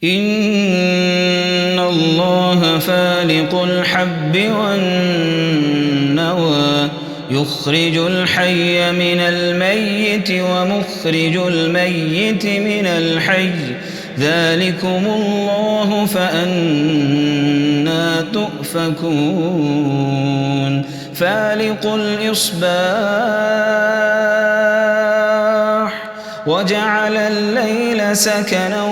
إن الله فالق الحب والنوى يخرج الحي من الميت ومخرج الميت من الحي ذلكم الله فأنى تؤفكون فالق الإصباح وجعل الليل سكنا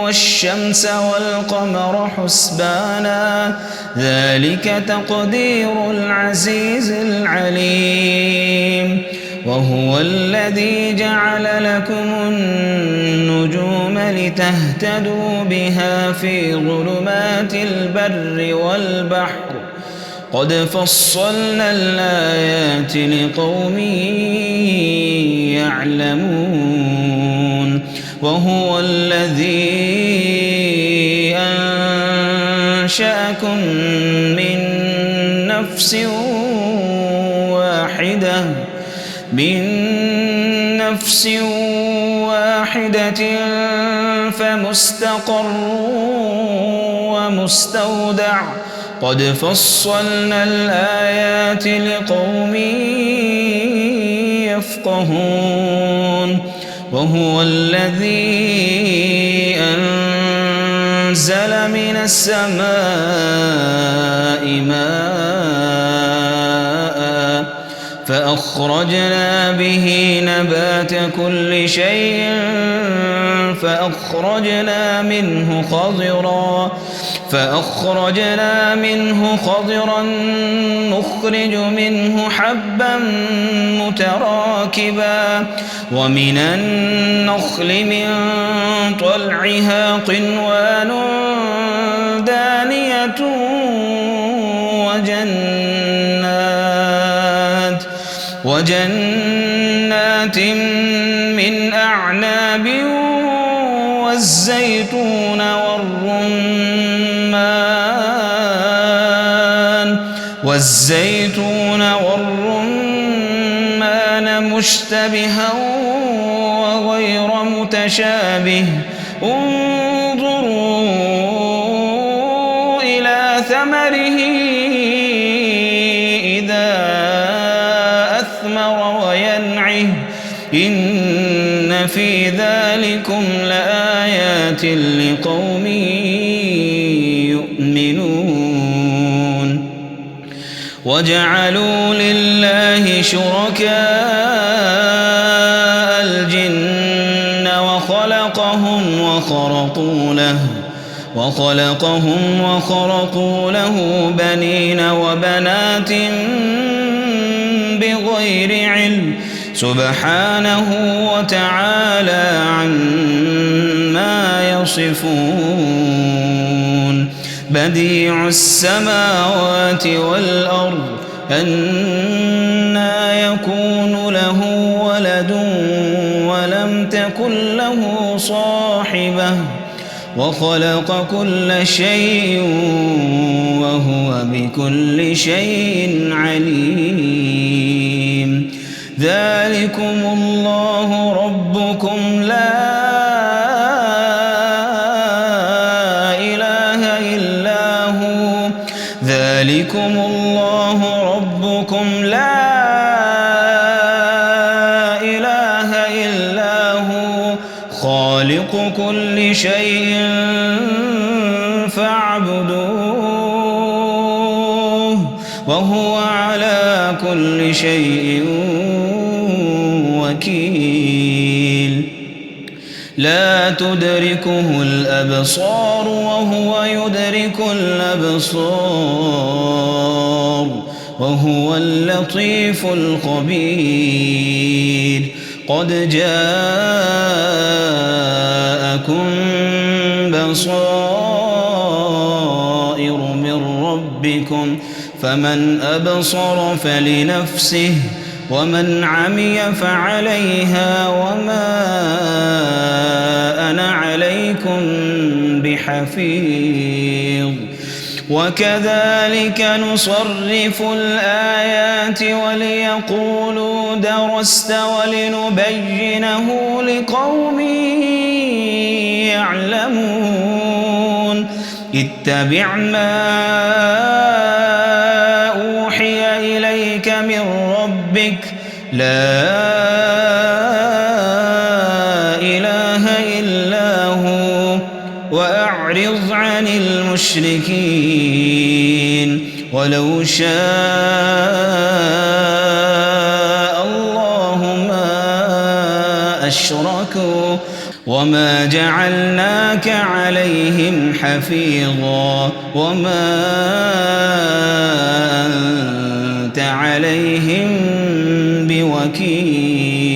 والشمس والقمر حسبانا ذلك تقدير العزيز العليم وهو الذي جعل لكم النجوم لتهتدوا بها في ظلمات البر والبحر قد فصلنا الآيات لقوم يعلمون وهو الذي أنشأكم من نفس واحدة فمستقر ومستودع قد فصلنا الآيات لقوم يفقهون وهو الذي أنزل من السماء ماء فأخرجنا به نبات كل شيء فأخرجنا منه خضرا نخرج منه حبا متراكبا ومن النخل من طلعها قنوان دانية وجنات من أعناب والزيتون والرمان مشتبها وغير متشابه انظروا إلى ثمره إذا أثمر وينعه إن في ذلكم لآيات لقوم يؤمنون وجعلوا لله شركاء الجن وخلقهم وخرقوا له بنين وبنات بغير علم سبحانه وتعالى عما يصفون بديع السماوات والأرض أنى يكون له ولد ولم تكن له صاحبة وخلق كل شيء وهو بكل شيء عليم ذلكم الله ربكم لا إله إلا هو ذلكم الله ربكم لا إله إلا هو خالق كل شيء فاعبدوه وهو على كل شيء وكيل لا تدركه الأبصار وهو يدرك الأبصار وهو اللطيف الخبير قد جاءكم بصائر من ربكم فمن أبصر فلنفسه ومن عمي فعليها وما أنا عليكم بحفيظ وكذلك نصرف الآيات وليقولوا درست ولنبينه لقوم يعلمون اتبع ما أوحي إليك من ربك لا إله إلا هو وأعرض عن المشركين ولو شاء الله ما أشركوا وما جعلناك عليهم حفيظا وما أنت عليهم بوكيل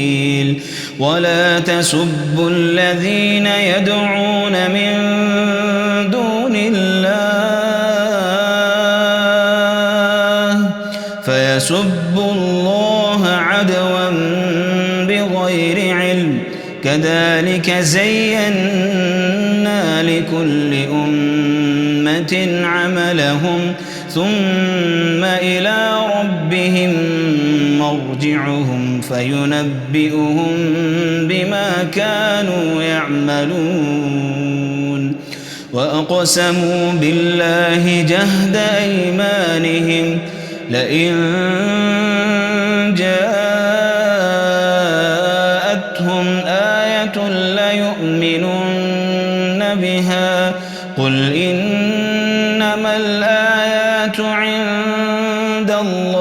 ولا تسبوا الذين يدعون من دون الله فيسبوا الله عدوا بغير علم كذلك زينا لكل أمة عملهم ثم إلى ربهم مرجعهم فينبئهم بما كانوا يعملون وأقسموا بالله جهد أيمانهم لئن جاءتهم آية ليؤمنن بها قل إنما الآيات عند الله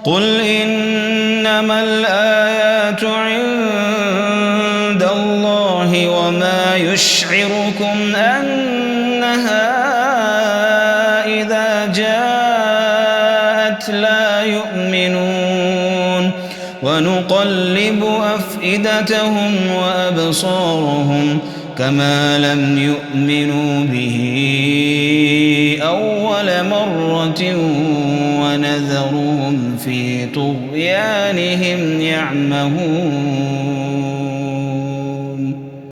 قل إنما الآيات عند الله وما يشعركم أنها إذا جاءت لا يؤمنون ونقلب أفئدتهم وأبصارهم كما لم يؤمنوا به أول مرة ونذرهم في طغيانهم يعمهون